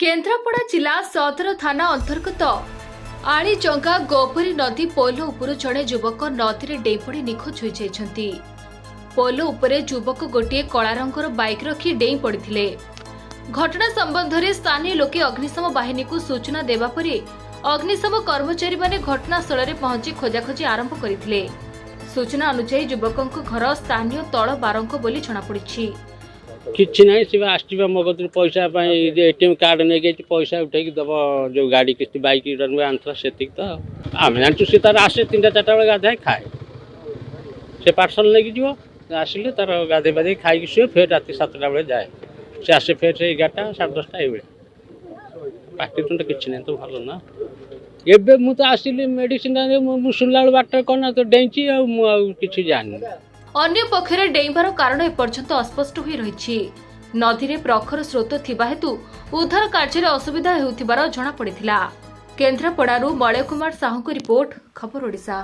केन्द्रापड़ा जिला सदर थाना अंतर्गत आलीजंगा गोपरी नदी पोल उपर जड़े युवक नदी डेई पड़ी निखोज हो जाइछंती। पोल उपरे युवक गोटे कला रंगर बाइक रखी डेई पड़िथिले। घटना संबंध में स्थानीय लोके अग्निशम बाहिनी को सूचना देवा परे अग्निशम कर्मचारी माने घटनास्थल में पहुंची खोजाखोजी आरंभ करथिले। सूचना अनुसार युवक घर स्थानीय तल बारंक बोली जଣାपड़ी। किसी ना सी आसवा मो कत पैसा एटीएम कार्ड नहीं गई पैसा उठे दब जो गाड़ी किस्त बैक आना से तो आम जानू सी तार आसे 3टा 4टा बेले गाधे खाए से पार्सल लेकिन जीव आसिले तार गाधे बाधे खाई शुए फिर रात 7टा बेले जाए से आसे फिर से 11टा 10:30 ये पार्टी तुंड किसी ना तो भल ना एबे मु तो आसिली मेडिसिन शुणला बाटर कौन तो डेची कि जानी। अन्य पक्षरे डेइंबार कारण एपर्यंत अस्पष्ट हो रही। नदी में प्रखर स्रोत थिबा हेतु उद्धार कार्य असुविधा हेउथिबार जଣା पड़िथिला। केन्द्रापड़ारू मलय कुमार साहू को रिपोर्ट, खबर ओडिशा।